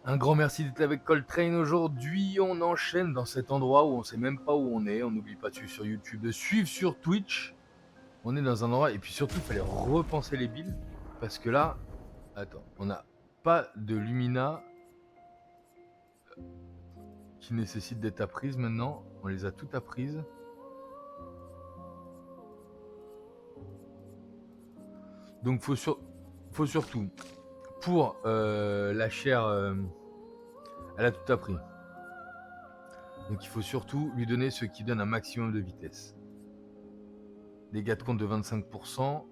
Un grand merci d'être avec Coltrane aujourd'hui. On enchaîne dans cet endroit où on sait même pas où on est. On n'oublie pas de suivre sur YouTube, de suivre sur Twitch. On est dans un endroit et puis surtout il fallait repenser les builds parce que là, attends, on n'a pas de Lumina qui nécessite d'être apprises maintenant. On les a toutes apprises. Donc faut surtout pour la chair, elle a tout appris. Donc il faut surtout lui donner ce qui donne un maximum de vitesse. Dégâts de compte de 25%.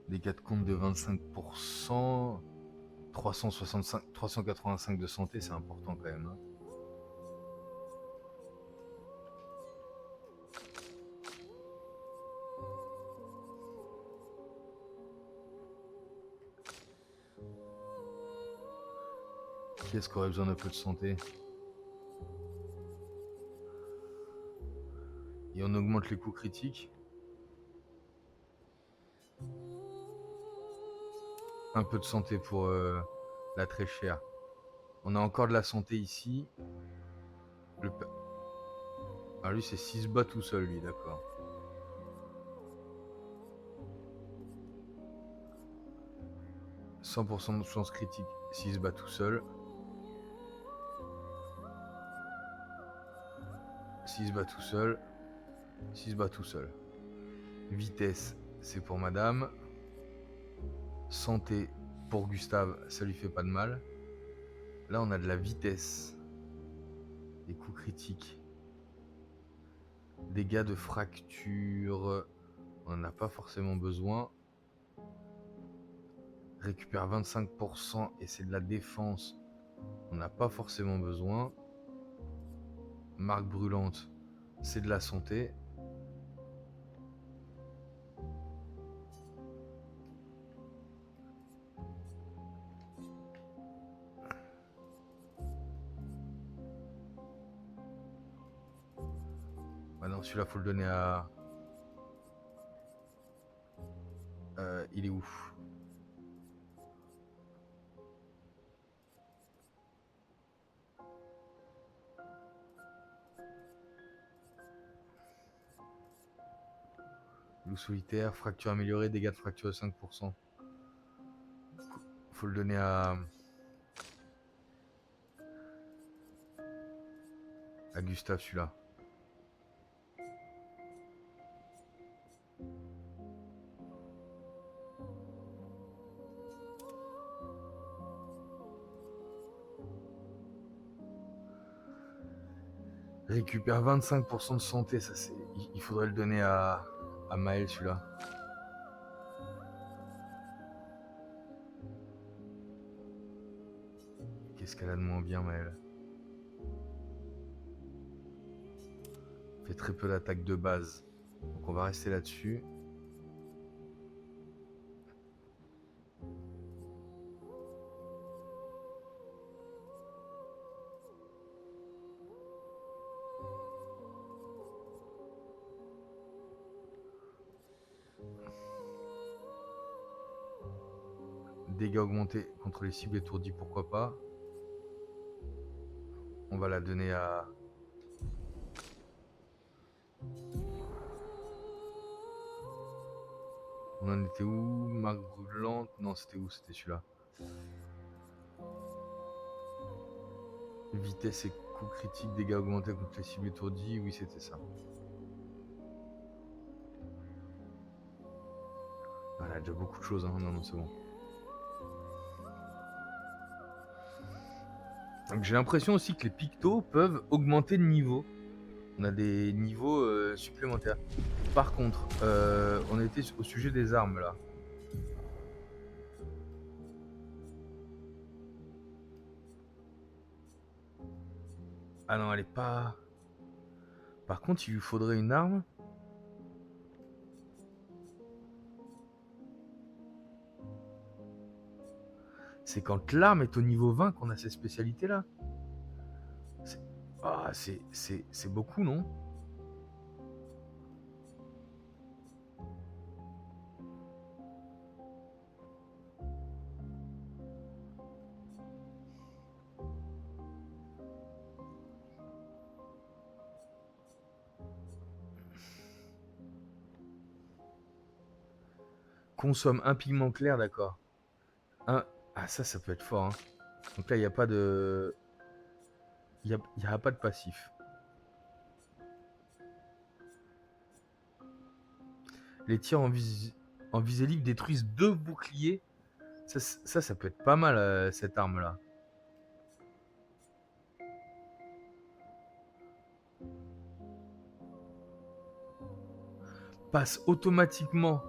Dégâts de compte de 25%. 385 de santé, c'est important quand même. Hein. Qui est-ce qui aurait besoin d'un peu de santé? Et on augmente les coups critiques. Un peu de santé pour la très chère. On a encore de la santé ici. Alors lui c'est 6 bas tout seul lui, d'accord. « 100% de chance critique, 6 bas tout seul. 6 bas tout seul. 6 bas tout seul. Vitesse, c'est pour madame. Santé, pour Gustave, ça lui fait pas de mal. Là, on a de la vitesse. Des coups critiques. Dégâts de fracture. On n'en a pas forcément besoin. Récupère 25% et c'est de la défense. On n'a pas forcément besoin. Marque brûlante, c'est de la santé. Ah non, celui-là, faut le donner à... il est où? Loup solitaire, fracture améliorée, dégâts de fracture de 5%. Faut le donner à Gustave, celui-là. Récupère 25% de santé, ça c'est. Il faudrait le donner à Maël, celui-là. Qu'est-ce qu'elle a de moins bien, Maël? Fait très peu d'attaques de base. Donc on va rester là-dessus. Dégâts augmentés contre les cibles étourdies, pourquoi pas. On va la donner à... On en était où? Marque brûlante? Non, c'était où? C'était celui-là. Vitesse et coup critique, dégâts augmentés contre les cibles étourdies. Oui, c'était ça. Elle a déjà beaucoup de choses. Hein. Non, non, c'est bon. Donc j'ai l'impression aussi que les pictos peuvent augmenter de niveau. On a des niveaux supplémentaires. Par contre, on était au sujet des armes là. Ah non, elle est pas... Par contre, il lui faudrait une arme. C'est quand l'arme est au niveau 20 qu'on a ces spécialités là. Ah, c'est beaucoup, non? Consomme un pigment clair, d'accord. Ah, ça peut être fort. Hein. Donc là, il n'y a pas de... Il n'y a pas de passif. Les tirs en visée libre détruisent 2 boucliers. Ça peut être pas mal, cette arme-là. Passe automatiquement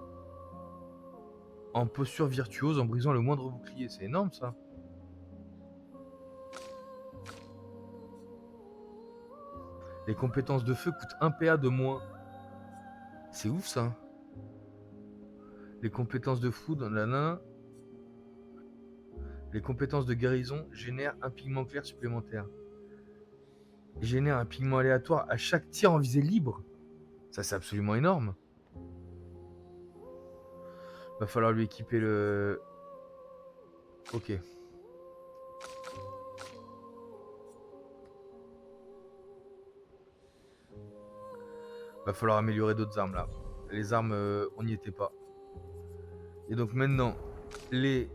en posture virtuose en brisant le moindre bouclier. C'est énorme, ça. Les compétences de feu coûtent 1 PA de moins. C'est ouf, ça. Les compétences de foudre, nanana. Les compétences de guérison génèrent un pigment clair supplémentaire. Génère un pigment aléatoire à chaque tir en visée libre. Ça, c'est absolument énorme. Va falloir lui équiper le... Ok. Va falloir améliorer d'autres armes, là. Les armes, on n'y était pas. Et donc maintenant, les...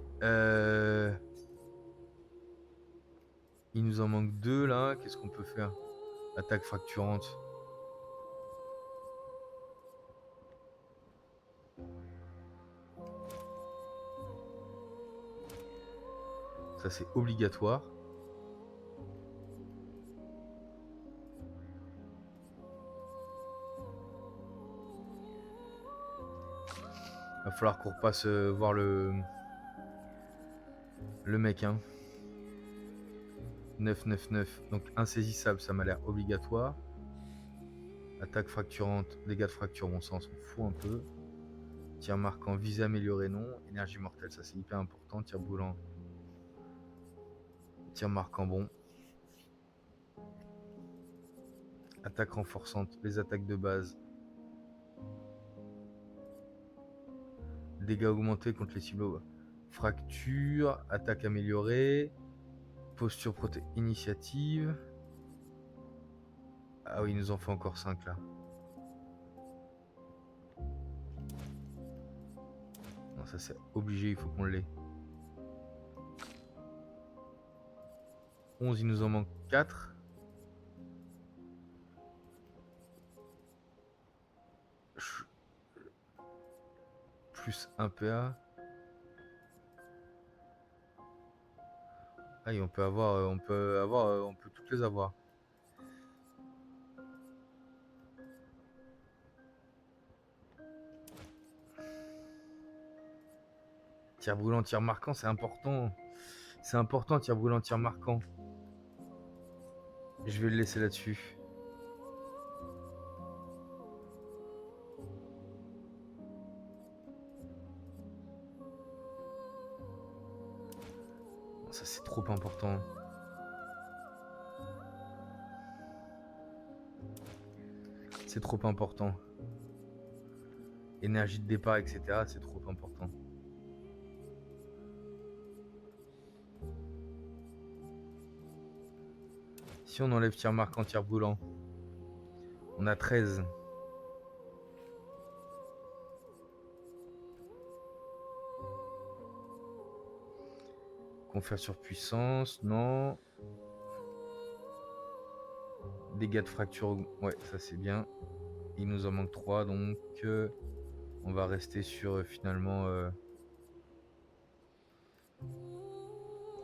Il nous en manque 2, là. Qu'est-ce qu'on peut faire? Attaque fracturante. Ça, c'est obligatoire. Va falloir qu'on repasse voir le mec, hein. 999. Donc insaisissable, ça m'a l'air obligatoire. Attaque fracturante, dégâts de fracture, bon ça on s'en fout un peu. Tir marquant, visée améliorée, non. Énergie mortelle, ça c'est hyper important. Tir brûlant. Tir marquant, bon. Attaque renforçante, les attaques de base. Dégâts augmentés contre les cibles. Fracture, attaque améliorée. Posture initiative. Ah oui, il nous en faut encore 5 là. Non, ça c'est obligé, il faut qu'on l'ait. 11, il nous en manque 4. Plus 1 PA. Ah, et on peut avoir, on peut toutes les avoir. Tir brûlant, tir marquant, c'est important. C'est important, tir brûlant, tir marquant. Je vais le laisser là-dessus. Ça, c'est trop important. C'est trop important. Énergie de départ, etc. C'est trop important. Si on enlève tir marquant, tir brûlant, on a 13. Confère sur puissance, non. Dégâts de fracture, ouais, ça c'est bien. Il nous en manque 3, donc on va rester sur finalement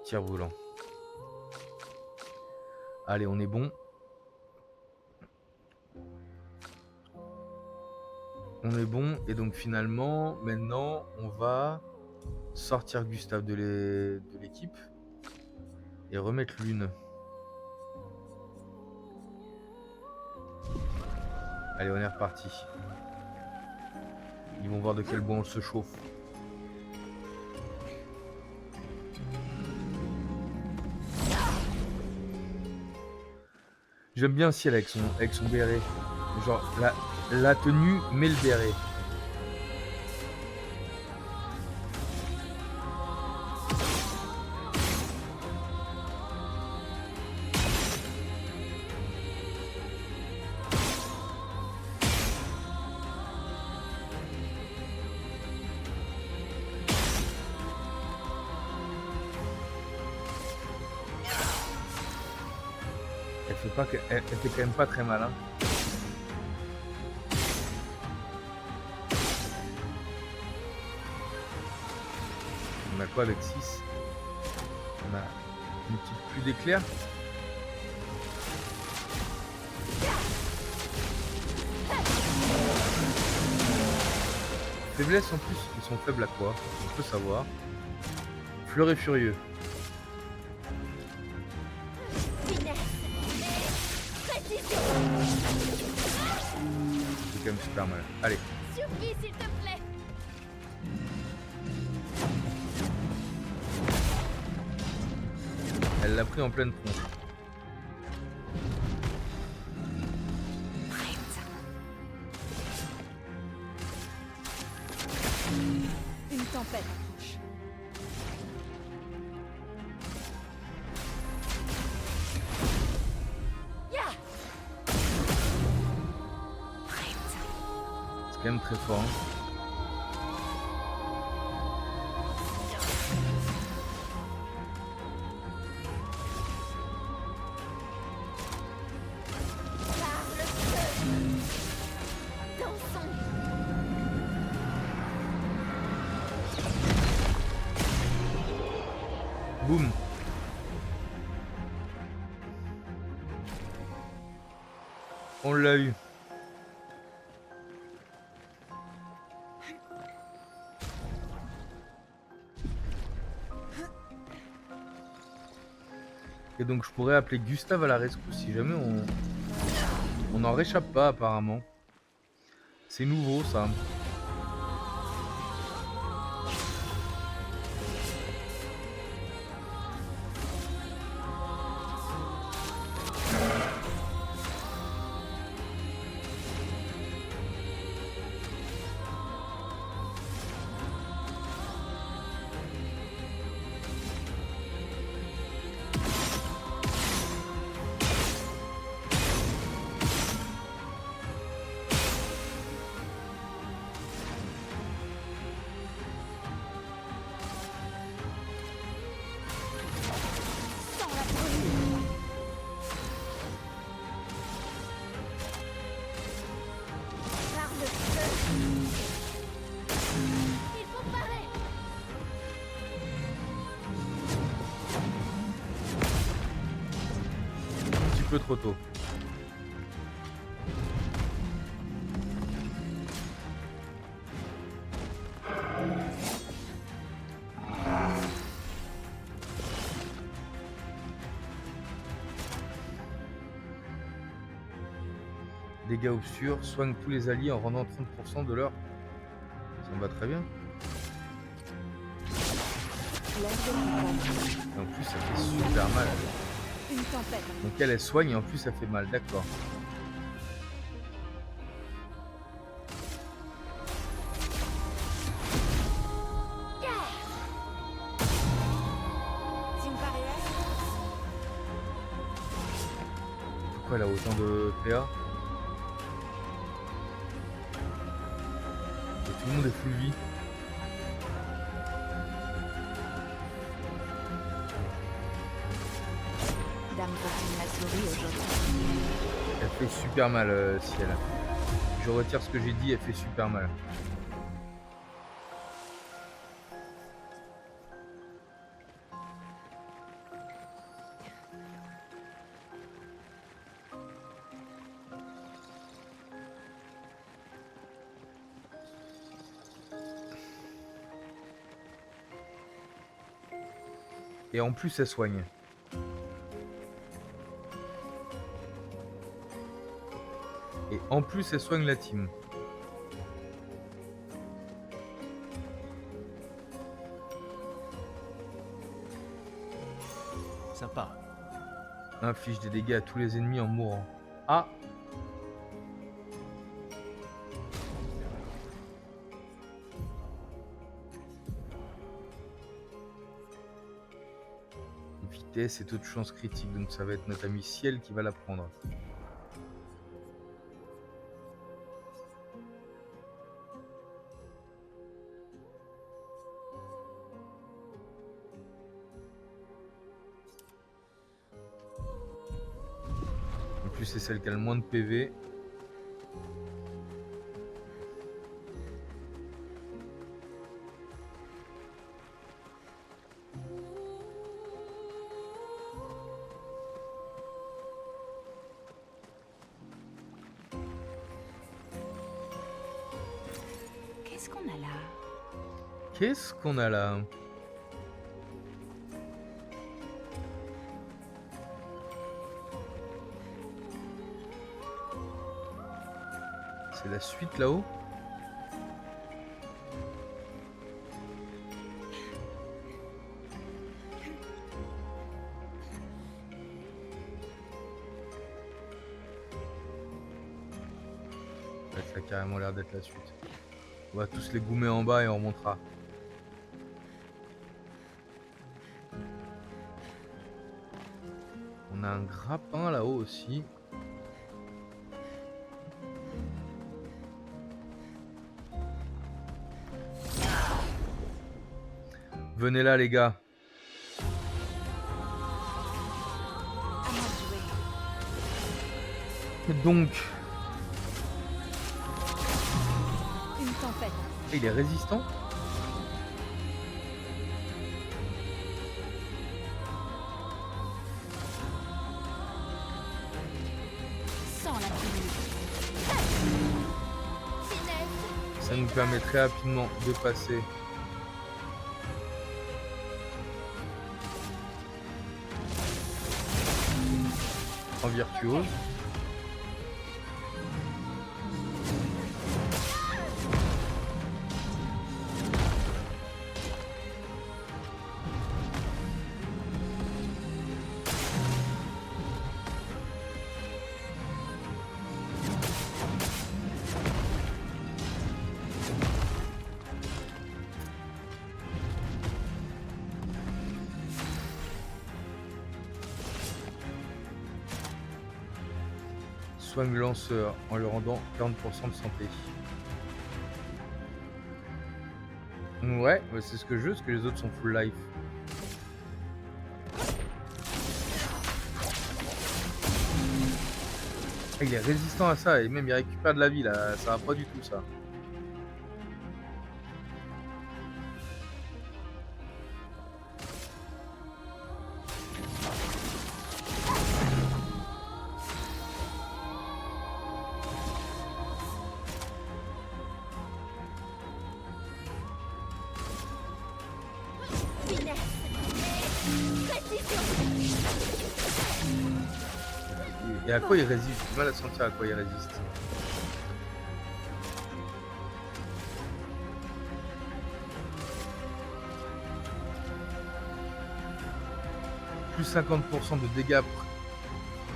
tir brûlant. Allez, on est bon. On est bon, et donc finalement, maintenant, on va sortir Gustave de l'équipe et remettre Lune. Allez, on est reparti. Ils vont voir de quel bois on se chauffe. J'aime bien Ciel avec son béret. Genre, la tenue, mais le béret. Elle fait quand même pas très mal. Hein. On a quoi avec 6? On a une petite pluie d'éclairs. Faiblesse en plus, ils sont faibles à quoi? On peut savoir. Fleuret furieux. C'est quand même super mal. Allez. Surprise, s'il te plaît. Elle l'a pris en pleine tronche. Une tempête approche. C'est quand même très fort. Hein. Boum. On l'a eu. Et donc je pourrais appeler Gustave à la rescousse si jamais on n'en réchappe pas apparemment. C'est nouveau ça. Un petit peu trop tôt. Dégâts obscurs, soigne tous les alliés en rendant 30% de leur... Ça me va très bien. Et en plus ça fait super mal. Une tempête. Donc elle soigne et en plus ça fait mal, d'accord. Pourquoi elle a autant de PA? Et tout le monde est full vie. Elle fait super mal, Ciel. Je retire ce que j'ai dit, elle fait super mal. Et en plus, elle soigne. Et en plus, elle soigne la team. Sympa. Inflige des dégâts à tous les ennemis en mourant. Ah! Vitesse et taux de chance critique, donc ça va être notre ami Ciel qui va la prendre. c'est celle qui a le moins de PV. Qu'est-ce qu'on a là? Qu'est-ce qu'on a là? C'est la suite là-haut? Ouais, ça a carrément l'air d'être la suite. On va tous les goumer en bas et on remontera. On a un grappin là-haut aussi. Venez là les gars. À moi de jouer. Donc, Une tempête. il est résistant. Sans la pluie. Finesse. Ça nous permet très rapidement de passer en virtuose. Soigne le lanceur en lui rendant 40% de santé. Ouais, c'est ce que je veux, parce que les autres sont full life. Ah, il est résistant à ça, et même il récupère de la vie là, ça va pas du tout ça. Finesse. Précision. Et à quoi il résiste? J'ai du mal à sentir à quoi il résiste. Plus 50% de dégâts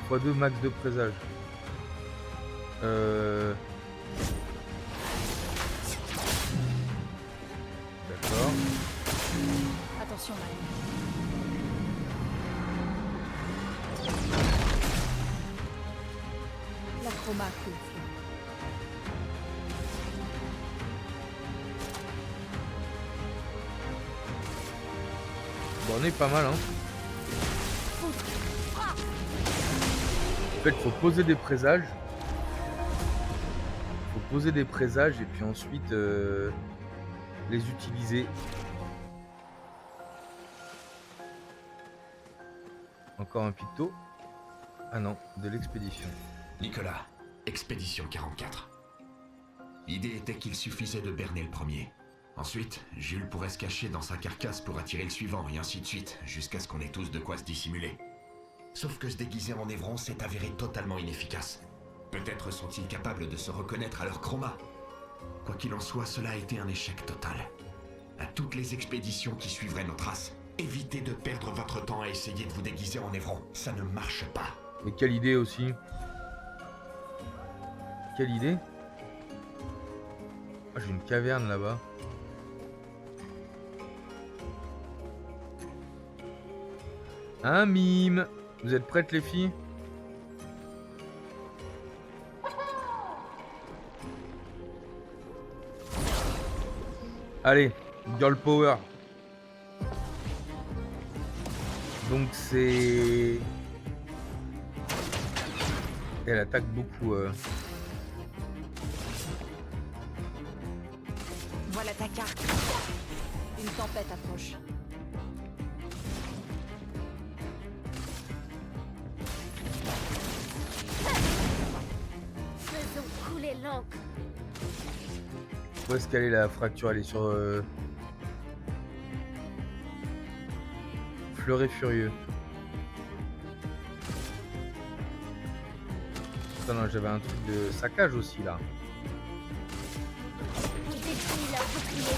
x2 max de présage. D'accord. Attention, Maëlle. La chroma coule. Bon, on est pas mal, hein. En fait, faut poser des présages. Faut poser des présages et puis ensuite les utiliser. Encore un picto. Ah non, de l'expédition. Nicolas, expédition 44. L'idée était qu'il suffisait de berner le premier. Ensuite, Jules pourrait se cacher dans sa carcasse pour attirer le suivant, et ainsi de suite, jusqu'à ce qu'on ait tous de quoi se dissimuler. Sauf que se déguiser en Évron s'est avéré totalement inefficace. Peut-être sont-ils capables de se reconnaître à leur chroma. Quoi qu'il en soit, cela a été un échec total. À toutes les expéditions qui suivraient nos traces, évitez de perdre votre temps à essayer de vous déguiser en Évron. Ça ne marche pas. Et quelle idée aussi. Quelle idée. Ah, j'ai une caverne là-bas. Un mime. Vous êtes prêtes les filles? Allez, girl power. Donc c'est Elle attaque beaucoup. Voilà ta carte. Une tempête approche. Faisons couler l'encre. Où est-ce qu'elle est la fracture? Elle est sur Fleuret Furieux. Putain, non, j'avais un truc de saccage aussi là. On détruit leur bouclier.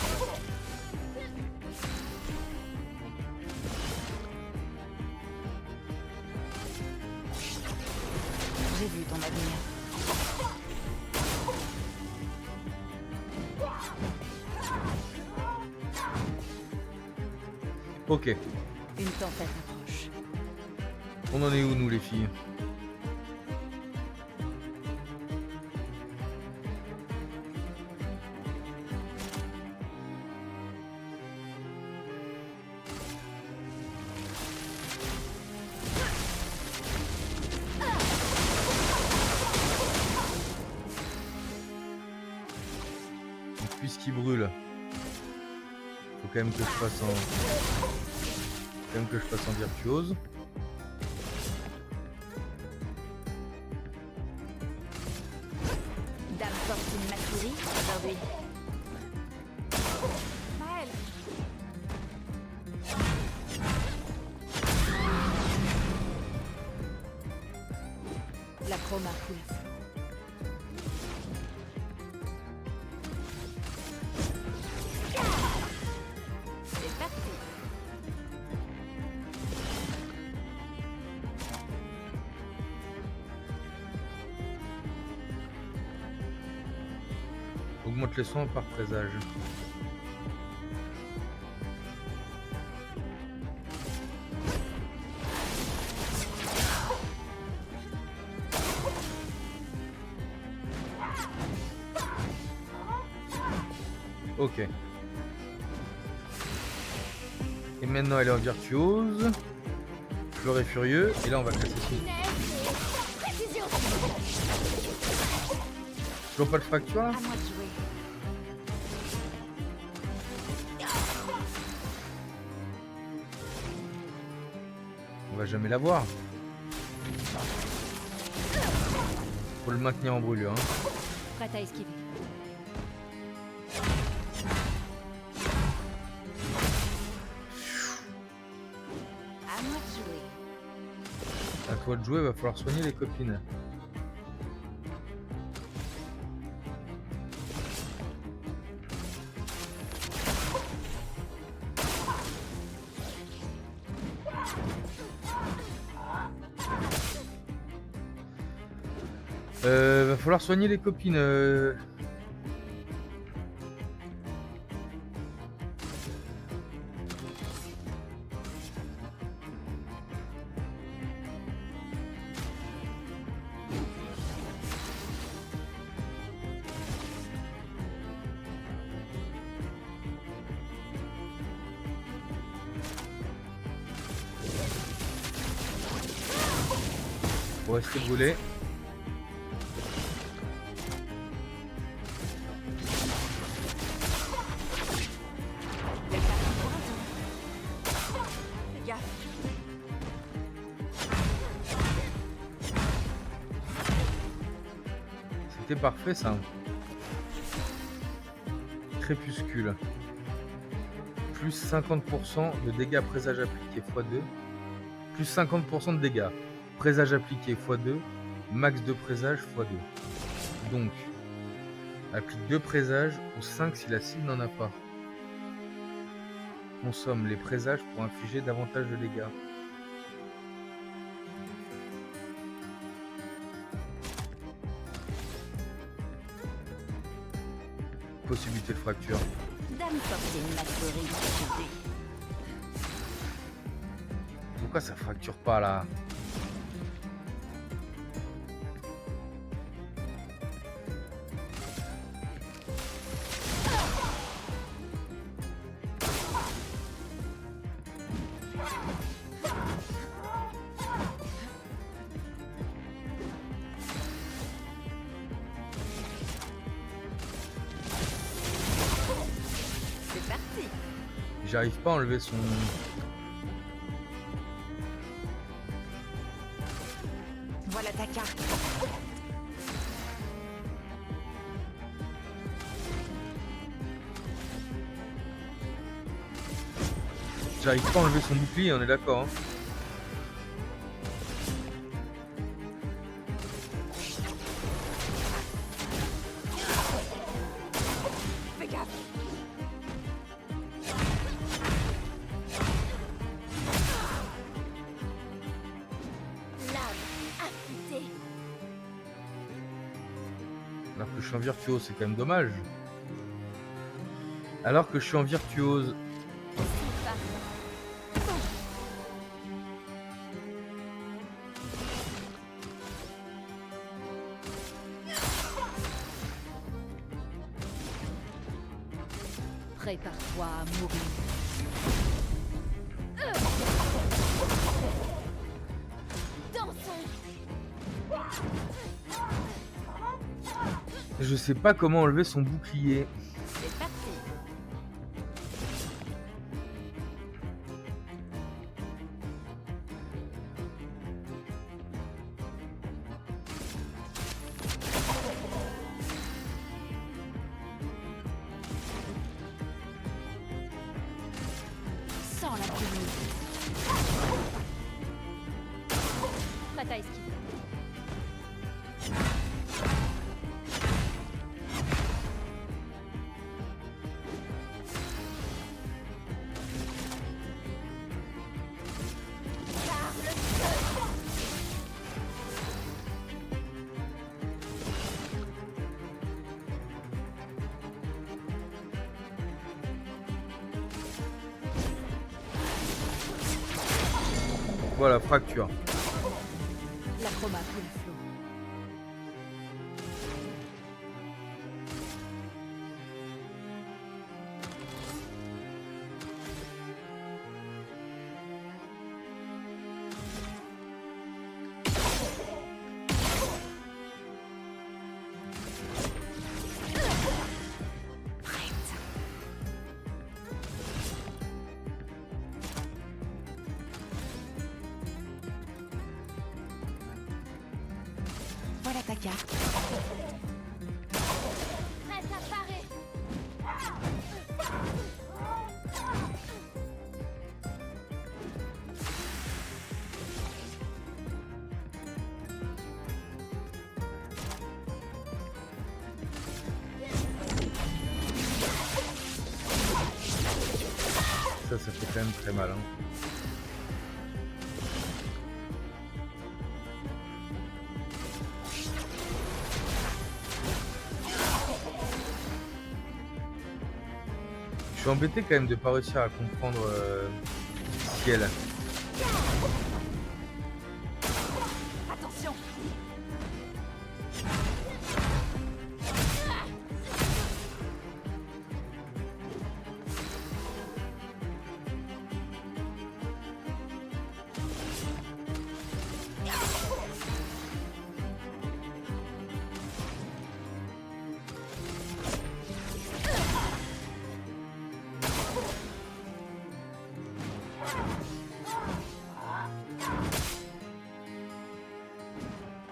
J'ai vu ton avenir. Ok. Une tempête approche. On en est où nous les filles? Puisqu'il brûle, faut quand même que je fasse en virtuose. Dame Fortune Maturi, aujourd'hui. Maël, La chroma coule à fond. c'est parti. Augmente les soins par présage. Ok. Et maintenant elle est en virtuose. Fleuret Furieux. Et là on va casser son. Finesse et précision. Toujours pas de fracture là? À moi de jouer. On va jamais la voir. Faut le maintenir en brûlure. Hein. Prête à esquiver. À moi de jouer. À toi de jouer, va falloir soigner les copines. Va falloir soigner les copines. Faut rester brûlé. Fais gaffe. C'était parfait ça. Crépuscule. Plus 50% de dégâts présage appliqué x2. Plus 50% de dégâts. Présage appliqué x2. Max de présage x2. Donc, applique 2 présages ou 5 si la cible n'en a pas. Consomme les présages pour infliger davantage de dégâts. Possibilité de fracture. Dame Fortune Maturi, aujourd'hui. Pourquoi ça fracture pas là? J'arrive pas à enlever son... Voilà ta carte. J'arrive pas à enlever son bouclier, on est d'accord. Hein. Fais gaffe. Lame affûtée. Alors que je suis en virtuose, c'est quand même dommage. Alors que je suis en virtuose. C'est parfait. Prépare-toi à mourir. Dansons. Je sais pas comment enlever son bouclier. C'est parti. Sans la pluie. Prête à esquiver. Par le feu. Voilà, fracture. L'acroma pris le flot. Voilà ta carte. Prête à parer. Ça fait quand même très mal. Hein. Je suis embêté quand même de pas réussir à comprendre ciel. Attention.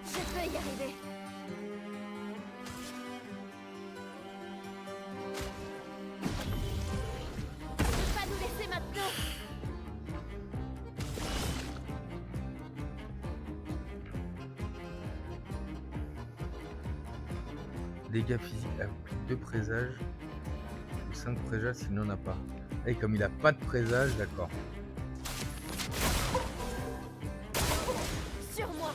Je peux y arriver. Ne pas nous laisser maintenant. Dégâts physiques applique 2 présages ou 5 présages s'il n'en a pas. Et comme il a pas de présage, d'accord. Sur moi.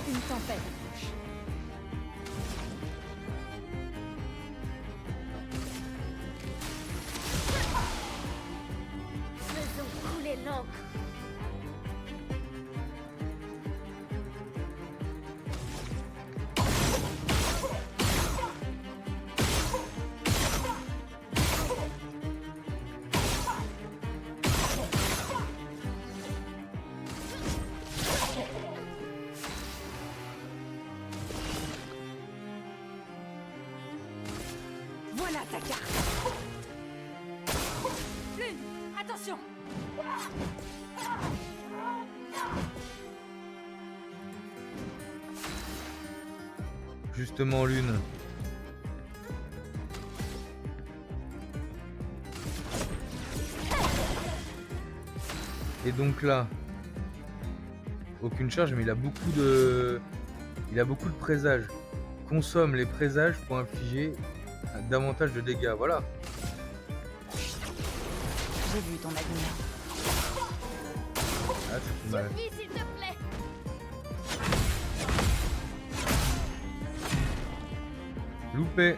Une tempête approche. Voilà ta carte. Lune, attention. Justement, Lune. Et donc là, aucune charge, mais il a beaucoup de présages. Consomme les présages pour infliger davantage de dégâts. Voilà. J'ai vu ton avenir. Ah, c'est mal. Suffit, s'il te plaît. Loupé.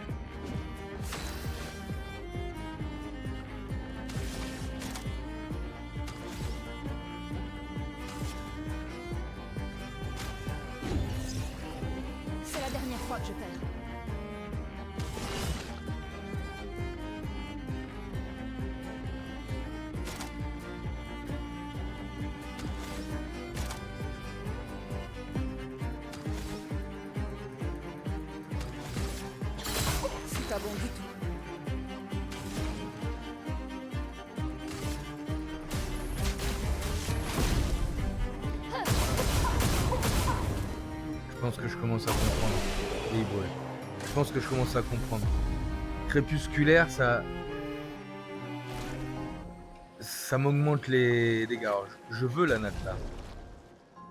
C'est la dernière fois que je perds. C'est pas bon du tout. Je pense que je commence à comprendre. Et il brûle. Je pense que je commence à comprendre. Crépusculaire, ça m'augmente les dégâts. Alors, je veux la natte là.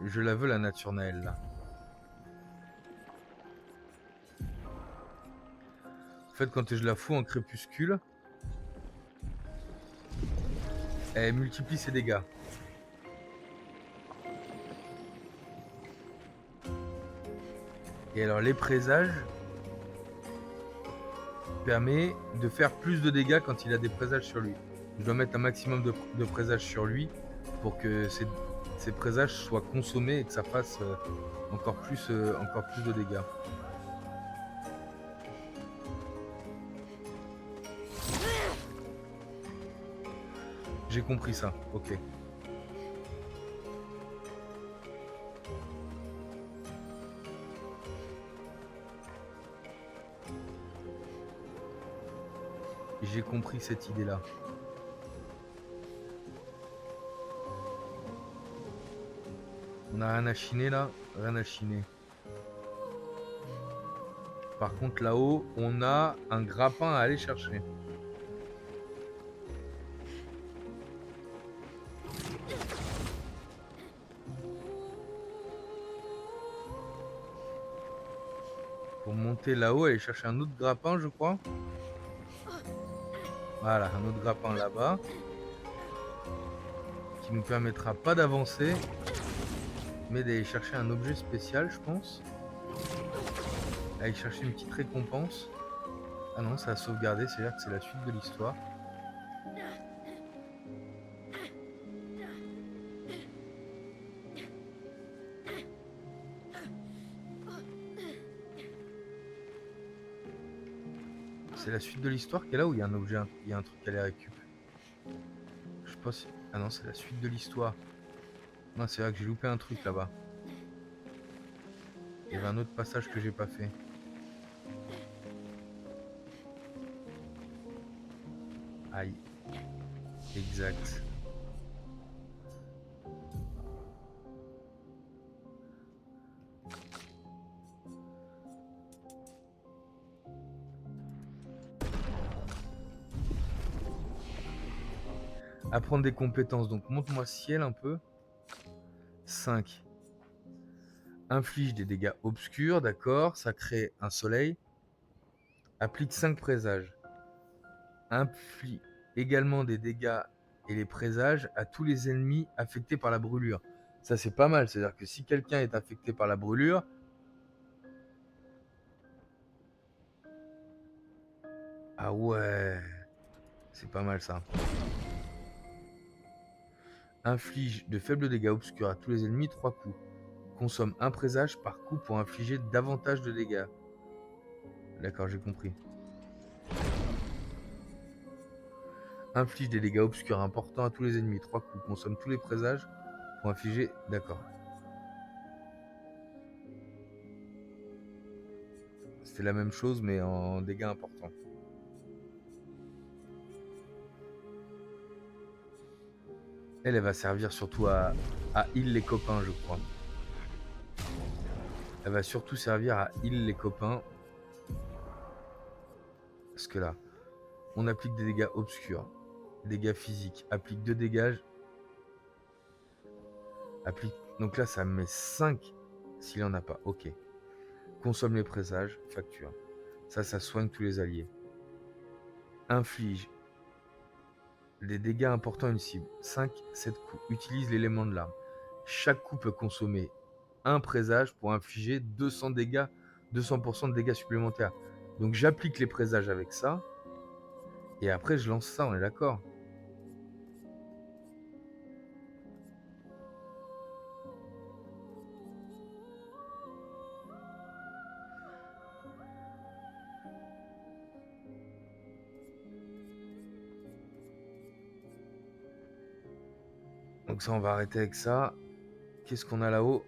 Je la veux la natte sur Naël là. En fait, quand je la fous en crépuscule, elle multiplie ses dégâts. Et alors les présages permet de faire plus de dégâts quand il a des présages sur lui. Je dois mettre un maximum de présages sur lui pour que ces présages soient consommés et que ça fasse encore plus de dégâts. J'ai compris ça, ok. J'ai compris cette idée-là. On a rien à chiner là, rien à chiner. Par contre là-haut, on a un grappin à aller chercher. Pour monter là-haut, aller chercher un autre grappin, je crois. Voilà, un autre grappin là-bas. Qui nous permettra pas d'avancer, mais d'aller chercher un objet spécial, je pense. Aller chercher une petite récompense. Ah non, ça a sauvegardé, c'est-à-dire que c'est la suite de l'histoire. C'est la suite de l'histoire qui est là où il y a un objet, il y a un truc à aller récupérer. Je pense. Ah non, c'est la suite de l'histoire. Non, c'est vrai que j'ai loupé un truc là-bas. Il y avait un autre passage que j'ai pas fait. Aïe. Exact. Apprendre des compétences. Donc monte-moi ciel un peu. 5. Inflige des dégâts obscurs, d'accord. Ça crée un soleil. Applique 5 présages. Inflige également des dégâts et les présages à tous les ennemis affectés par la brûlure. Ça c'est pas mal, c'est-à-dire que si quelqu'un est affecté par la brûlure, ah ouais, c'est pas mal ça. Inflige de faibles dégâts obscurs à tous les ennemis 3 coups. Consomme un présage par coup pour infliger davantage de dégâts. D'accord, j'ai compris. Inflige des dégâts obscurs importants à tous les ennemis 3 coups. Consomme tous les présages pour infliger... D'accord. C'était la même chose mais en dégâts importants. Elle va servir surtout à heal les copains, je crois. Elle va surtout servir à heal les copains. Parce que là, on applique des dégâts obscurs. Dégâts physiques. Applique 2 dégâts. Applique... Donc là, ça me met 5 s'il en a pas. Ok. Consomme les présages. Facture. Ça soigne tous les alliés. Inflige des dégâts importants à une cible. 5, 7 coups. Utilise l'élément de l'arme. Chaque coup peut consommer un présage pour infliger 200 dégâts, 200% de dégâts supplémentaires. Donc j'applique les présages avec ça. Et après je lance ça, on est d'accord? Donc ça on va arrêter avec ça. Qu'est-ce qu'on a là-haut?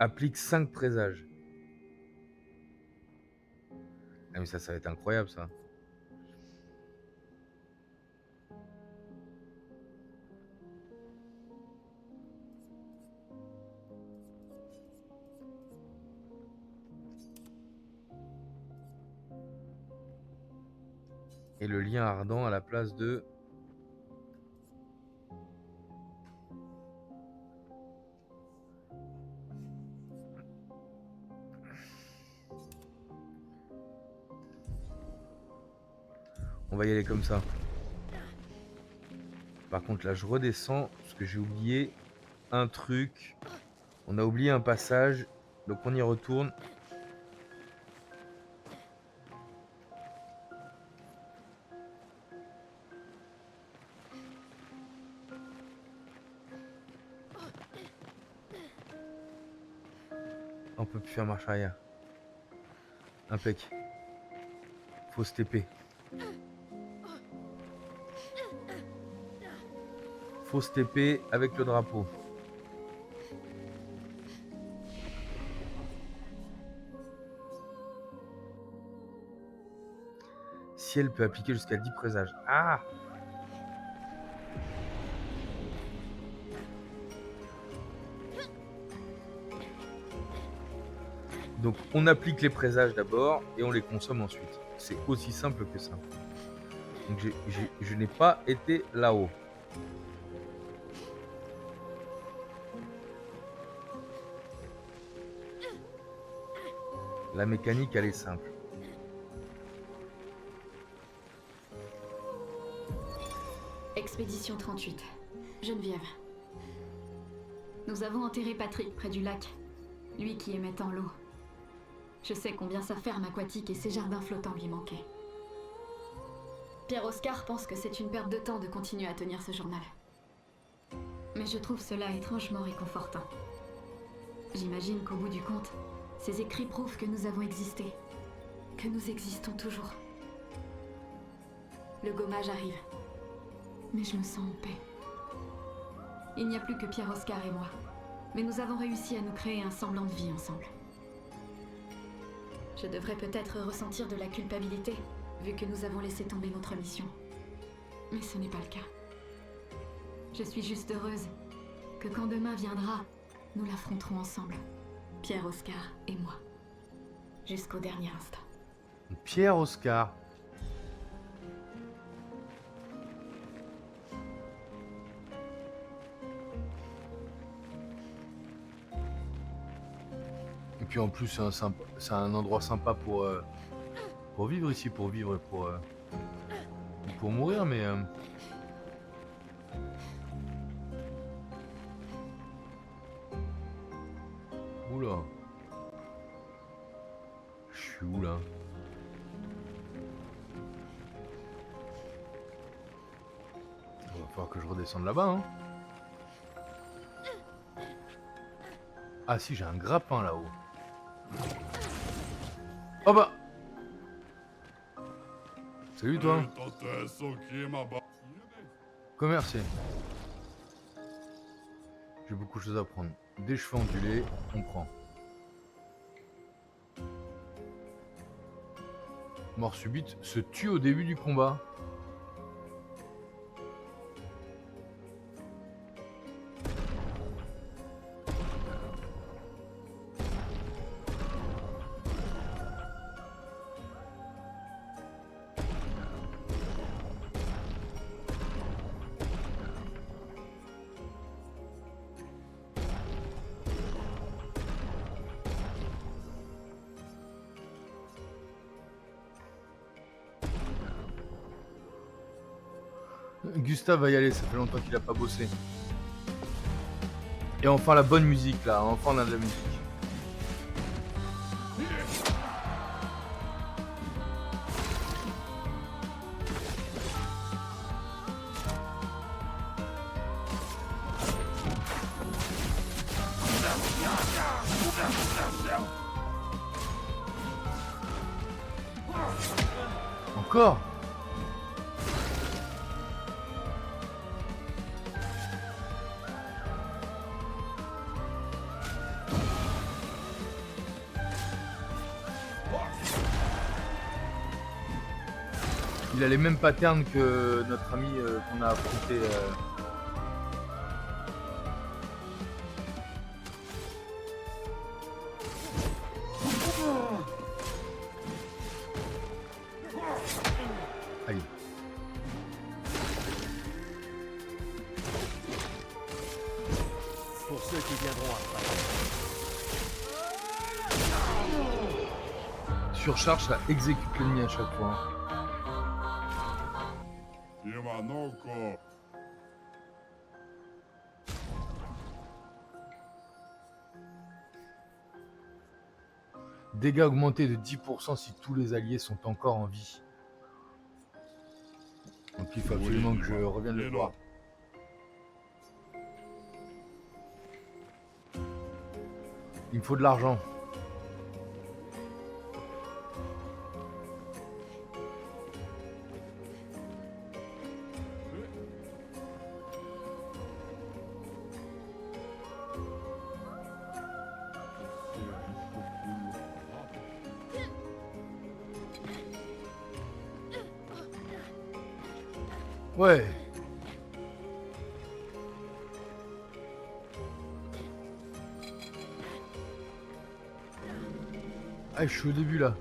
Applique 5 présages. Ah mais ça va être incroyable ça. Et le lien ardent à la place de... On va y aller comme ça. Par contre là je redescends parce que j'ai oublié un truc. On a oublié un passage. Donc on y retourne. On peut plus faire marche arrière. Impec. Fausse TP. Fausse TP avec le drapeau. Si elle peut appliquer jusqu'à 10 présages. Ah! Donc on applique les présages d'abord et on les consomme ensuite. C'est aussi simple que ça. Donc je n'ai pas été là-haut. La mécanique, elle est simple. Expédition 38. Geneviève. Nous avons enterré Patrick près du lac. Lui qui aimait tant l'eau. Je sais combien sa ferme aquatique et ses jardins flottants lui manquaient. Pierre-Oscar pense que c'est une perte de temps de continuer à tenir ce journal. Mais je trouve cela étrangement réconfortant. J'imagine qu'au bout du compte, ces écrits prouvent que nous avons existé. Que nous existons toujours. Le gommage arrive. Mais je me sens en paix. Il n'y a plus que Pierre-Oscar et moi. Mais nous avons réussi à nous créer un semblant de vie ensemble. Je devrais peut-être ressentir de la culpabilité, vu que nous avons laissé tomber notre mission. Mais ce n'est pas le cas. Je suis juste heureuse que quand demain viendra, nous l'affronterons ensemble. Pierre-Oscar et moi. Jusqu'au dernier instant. Pierre-Oscar. Et puis en plus, c'est un endroit sympa pour vivre ici, pour vivre, pour mourir, mais... Oula. Je suis où là? Il va falloir que je redescende là-bas, hein. Ah si, j'ai un grappin là-haut. Oh bah! Salut toi! Commercier. J'ai beaucoup de choses à prendre. Des cheveux ondulés, on prend. Mort subite se tue au début du combat. Gustave va y aller, ça fait longtemps qu'il a pas bossé. Et enfin la bonne musique là, enfin on a de la musique. Encore? Il a les mêmes patterns que notre ami qu'on a affronté. Aïe. Pour ceux qui viendront après. Surcharge, ça exécute l'ennemi à chaque fois. Hein. Dégâts augmentés de 10% si tous les alliés sont encore en vie. Donc il faut absolument que je revienne le voir. Il me faut de l'argent. Ouais. Ah, je suis au début là.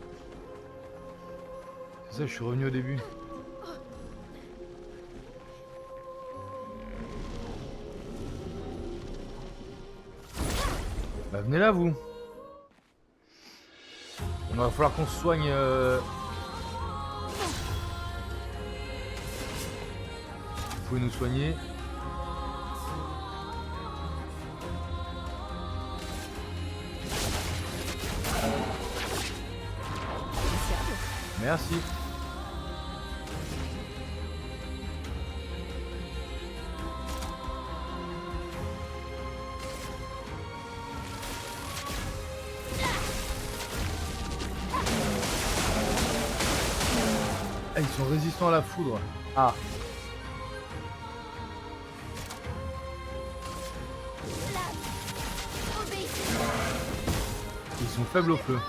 C'est ça, je suis revenu au début. Bah venez là vous. Il va falloir qu'on se soigne. Vous pouvez nous soigner. Merci. Ah, ils sont résistants à la foudre. Ah. Ils sont faibles au feu.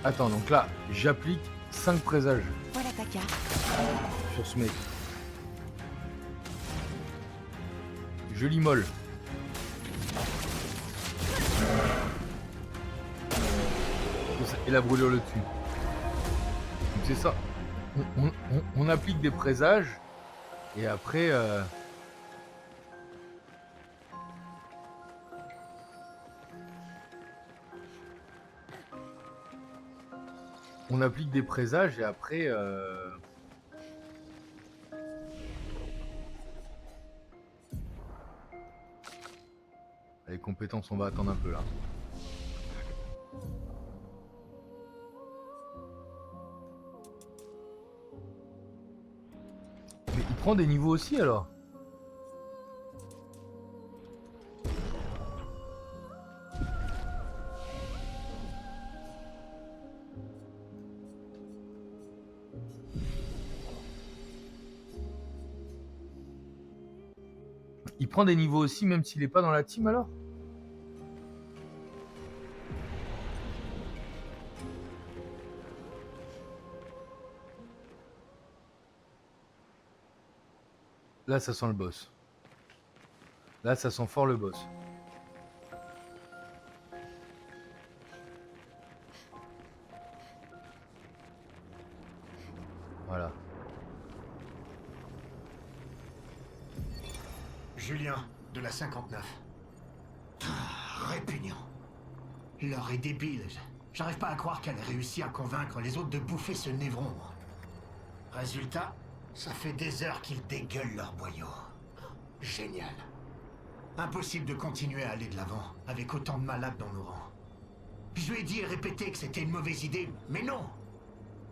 Attends, donc là, j'applique 5 présages Voilà ta carte. sur ce mec. Je l'immole. Et la brûlure le tue. Donc c'est ça. On applique des présages et après on applique des présages et après les compétences, on va attendre un peu là. Mais il prend des niveaux aussi alors. Il prend des niveaux aussi même s'il est pas dans la team alors. Là, ça sent le boss. Là, ça sent fort le boss. Voilà. Julien, de la 59. Répugnant. L'or est débile. J'arrive pas à croire qu'elle ait réussi à convaincre les autres de bouffer ce névron. Résultat, ça fait des heures qu'ils dégueulent leur boyau. Génial. Impossible de continuer à aller de l'avant avec autant de malades dans nos rangs. Je lui ai dit et répété que c'était une mauvaise idée, mais non.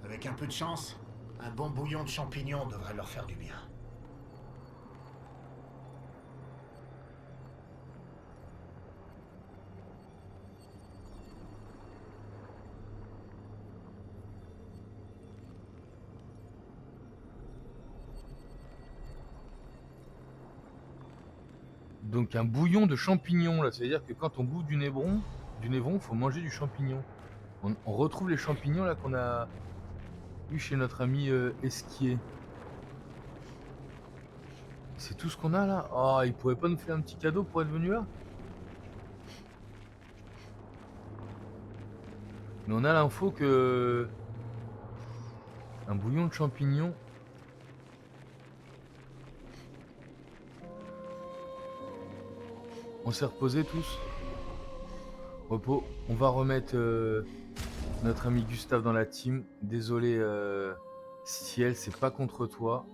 Avec un peu de chance, un bon bouillon de champignons devrait leur faire du bien. Donc un bouillon de champignons là, ça veut dire que quand on bouffe du névron, faut manger du champignon. On retrouve les champignons là qu'on a eu chez notre ami Esquier. C'est tout ce qu'on a là. Oh, il pourrait pas nous faire un petit cadeau pour être venu là? Mais on a l'info que un bouillon de champignons. On s'est reposés tous. Repos. On va remettre notre ami Gustave dans la team. Désolé Ciel, c'est pas contre toi.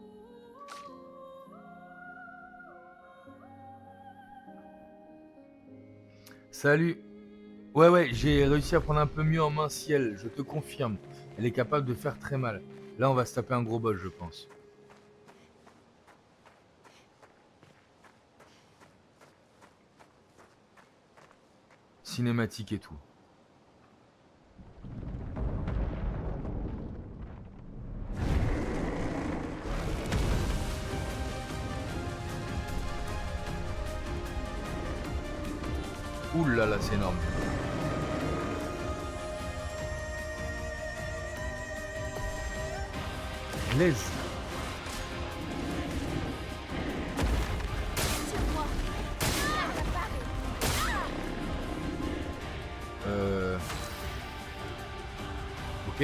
Salut. Ouais, j'ai réussi à prendre un peu mieux en main Ciel, je te confirme. Elle est capable de faire très mal. Là, on va se taper un gros boss, je pense. Cinématique et tout. Ouh là là, c'est énorme. Blaise. Sur moi. Prête à parer. Ok.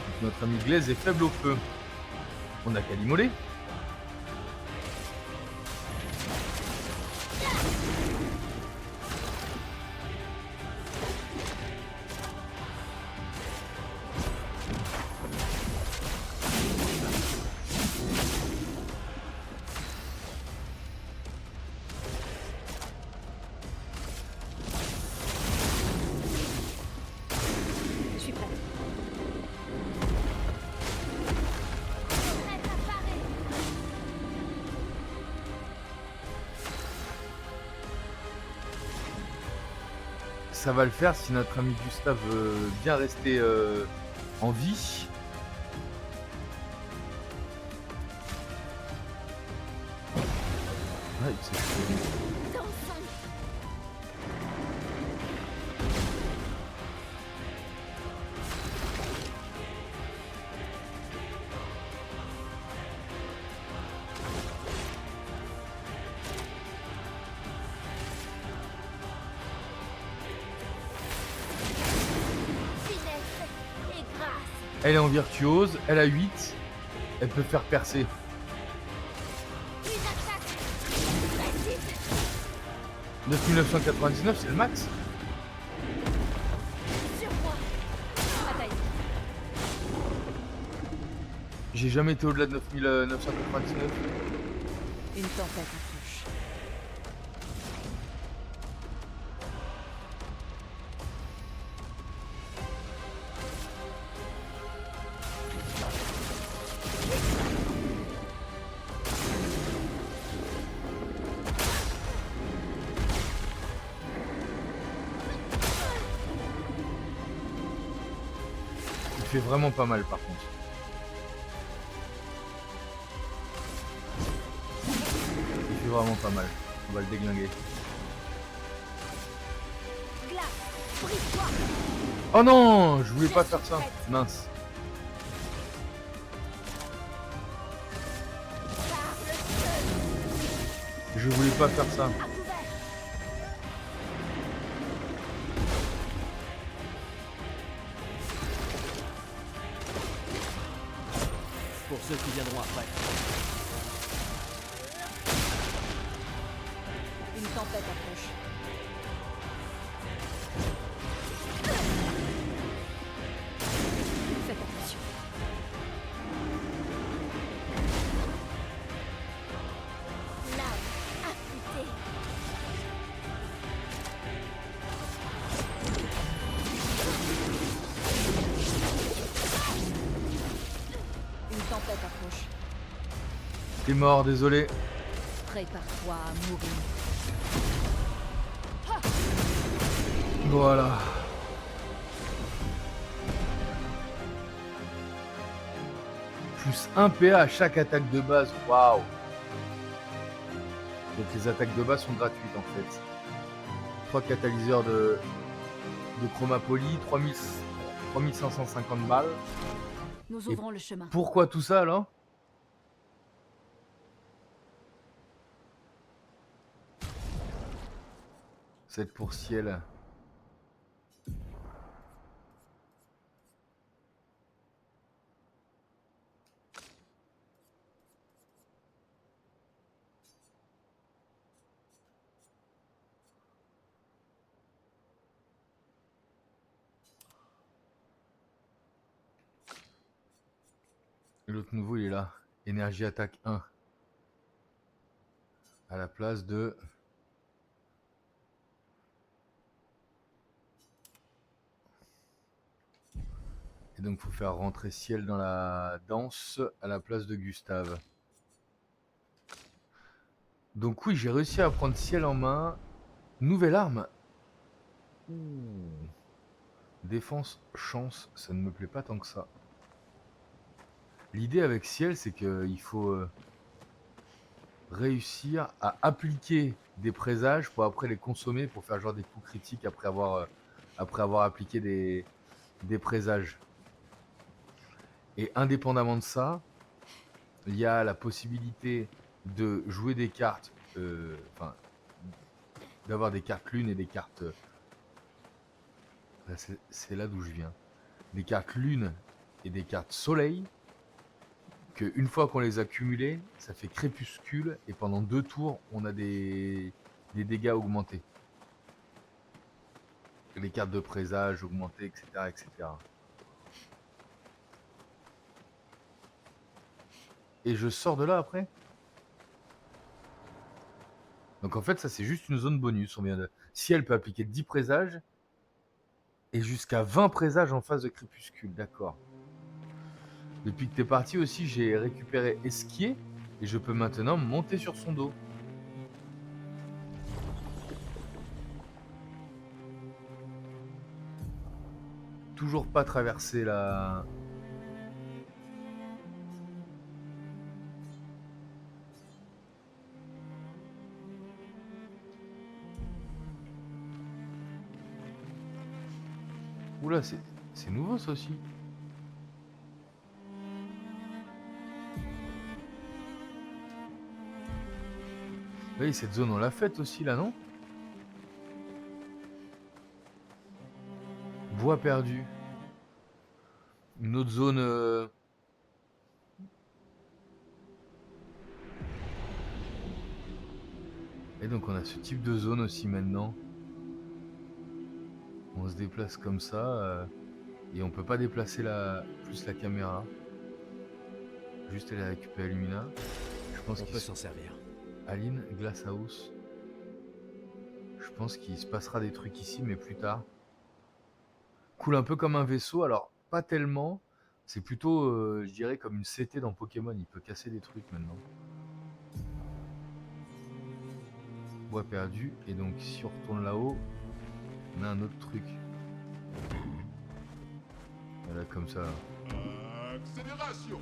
Donc, notre ami Glaise est faible au feu. On a qu'à l'immoler. Je suis prête. Prête à parer. Ça va le faire si notre ami Gustave veut bien rester en vie. Ouais, il s'est fait- Dansons. Finesse et grâce. Elle est en virtuose, elle a 8. Elle peut faire percer. Une attaque. Précise. 9999, c'est le max. Sur moi. Bataille. J'ai jamais été au-delà de 9999. Une tempête approche. Il fait vraiment pas mal par contre. Il fait vraiment pas mal. On va le déglinguer. Glace. Brise-toi. Oh non, je voulais pas faire ça. Mince. Par le feu. Je voulais pas faire ça. À couvert. Pour ceux qui viendront après. tempête approche. Faites attention. Là, affûté. Une tempête approche. T'es mort, désolé. Prépare-toi à mourir. Voilà. Plus 1 PA à chaque attaque de base. Waouh. Donc les attaques de base sont gratuites en fait. 3 catalyseurs de chromapoly, 3550 balles. Nous ouvrons le chemin. Pourquoi tout ça alors? C'est pour ciel. L'autre nouveau il est là. Énergie attaque 1. À la place de... Et donc faut faire rentrer Ciel dans la danse à la place de Gustave. Donc oui, j'ai réussi à prendre Ciel en main. Nouvelle arme. Ouh. Défense, chance, ça ne me plaît pas tant que ça. L'idée avec Ciel, c'est qu'il faut réussir à appliquer des présages pour après les consommer pour faire genre des coups critiques après avoir appliqué des présages. Et indépendamment de ça, il y a la possibilité de jouer des cartes, d'avoir des cartes lune et des cartes... Là, c'est là d'où je viens. Des cartes lune et des cartes soleil. Une fois qu'on les a cumulées, ça fait crépuscule et pendant 2 tours, on a des dégâts augmentés. Les cartes de présage augmentées, etc., etc. Et je sors de là après. Donc en fait, ça c'est juste une zone bonus. On vient de... Si elle peut appliquer 10 présages et jusqu'à 20 présages en phase de crépuscule, d'accord. Depuis que t'es parti aussi, j'ai récupéré Esquier et je peux maintenant monter sur son dos. Toujours pas traversé la... Oula, c'est nouveau ça aussi. Oui, cette zone on l'a faite aussi là, non? Bois perdu. Une autre zone... Et donc on a ce type de zone aussi maintenant. On se déplace comme ça et on peut pas déplacer plus la caméra. Juste aller récupérer Lumina. Je pense On qu'il peut s'en servir. Aline, Glass House. Je pense qu'il se passera des trucs ici, mais plus tard. Coule un peu comme un vaisseau, alors pas tellement. C'est plutôt, je dirais, comme une CT dans Pokémon. Il peut casser des trucs maintenant. Bois perdu. Et donc, si on retourne là-haut, on a un autre truc. Voilà, comme ça. Accélération.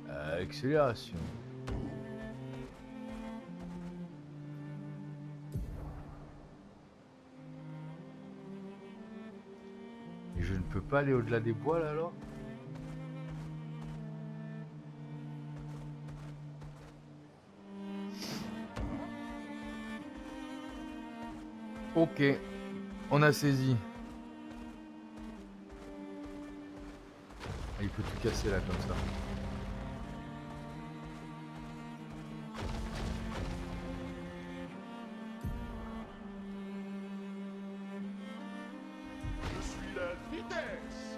Accélération. Et je ne peux pas aller au-delà des bois là alors? Ok, on a saisi. Il peut tout casser là comme ça. vitesse.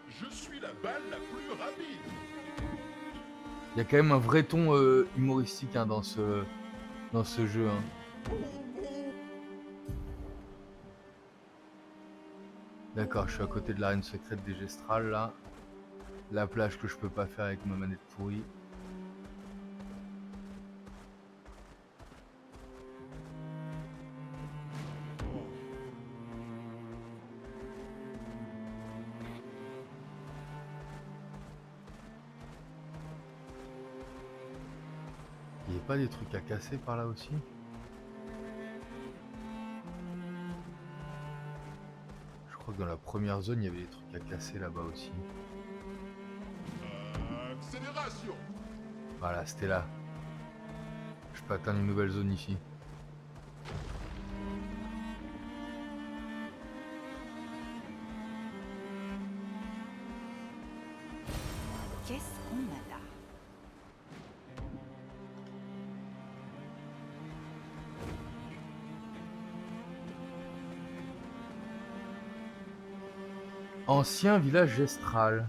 Je suis la balle la plus rapide. Il y a quand même un vrai ton humoristique hein, dans ce jeu. Hein. D'accord, je suis à côté de l'arène secrète des Gestrals là. La plage que je peux pas faire avec ma manette pourrie. Il n'y a pas des trucs à casser par là aussi? Je crois que dans la première zone, il y avait des trucs à casser là-bas aussi. Accélération. Voilà, c'était là. Je peux atteindre une nouvelle zone ici. Qu'est-ce qu'on a là? Ancien village Gestral.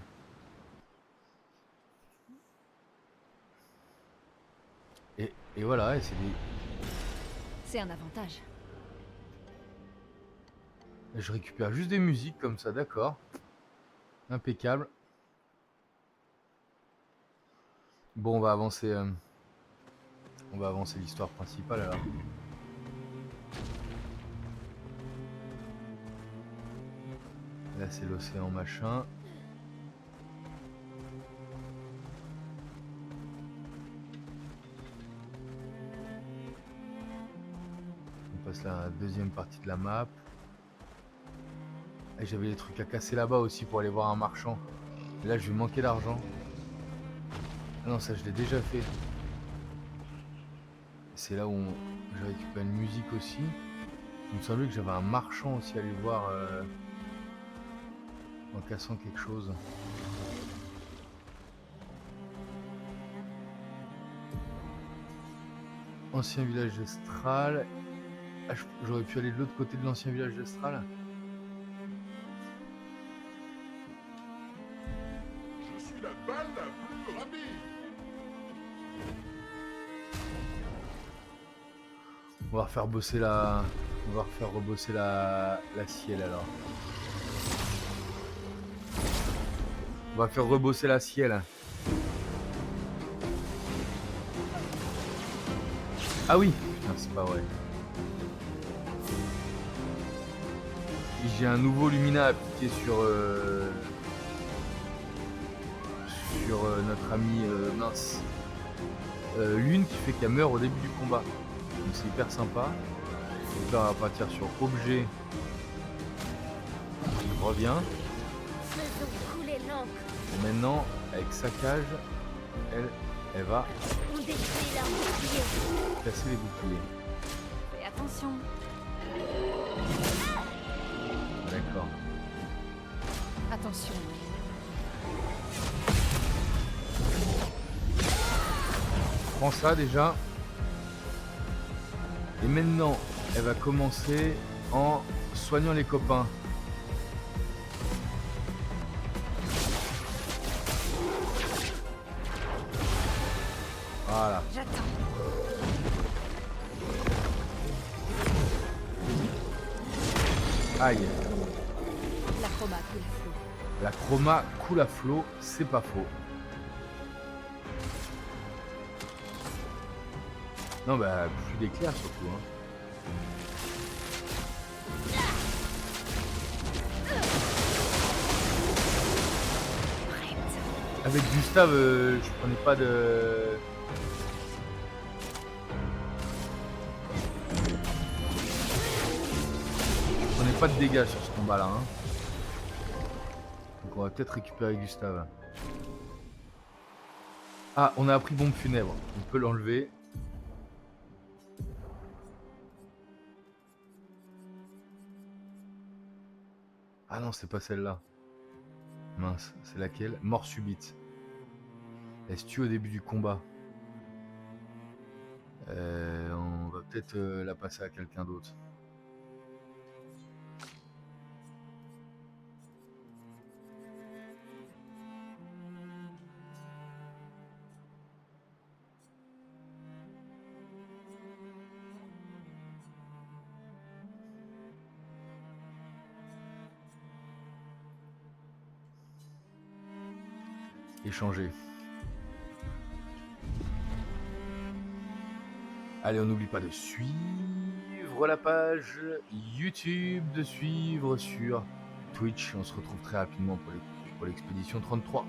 Et voilà, et c'est des... C'est un avantage. Je récupère juste des musiques comme ça, d'accord. Impeccable. Bon, on va avancer l'histoire principale alors. Là, c'est l'océan machin. On passe là à la deuxième partie de la map. Et j'avais des trucs à casser là-bas aussi pour aller voir un marchand. Et là, je vais manquer d'argent. Ah non, ça, je l'ai déjà fait. C'est là où j'ai récupéré une musique aussi. Il me semblait que j'avais un marchand aussi à aller voir en cassant quelque chose. Ancien village Gestral. Ah, j'aurais pu aller de l'autre côté de l'ancien village Gestral. Je suis la balle la plus rapide. On va refaire bosser la... On va refaire rebosser la ciel alors. On va faire rebosser la ciel. Ah oui, putain, c'est pas vrai. J'ai un nouveau Lumina appliqué sur notre ami mince. Lune qui fait qu'elle meurt au début du combat. Donc c'est hyper sympa. Donc là on va partir sur objet. Je reviens. Faisons couler l'encre. Et maintenant, avec sa cage, elle va On détruit leurs boucliers. casser les boucliers. Fais attention. D'accord. Attention. Prends ça déjà. Et maintenant, elle va commencer en soignant les copains. Voilà. J'attends. Aïe. La chroma coule à flot. La chroma coule à flot, c'est pas faux. Non bah plus d'éclairs surtout hein. Avec Gustave je prenais pas de... Je prenais pas de dégâts sur ce combat là hein. Donc on va peut-être récupérer Gustave. Ah on a appris bombe funèbre, on peut l'enlever. Ah non, c'est pas celle-là. Mince, c'est laquelle? Mort subite. Elle se tue au début du combat. peut-être la passer à quelqu'un d'autre. Échanger. Allez, on n'oublie pas de suivre la page YouTube, de suivre sur Twitch. On se retrouve très rapidement pour l'expédition 33.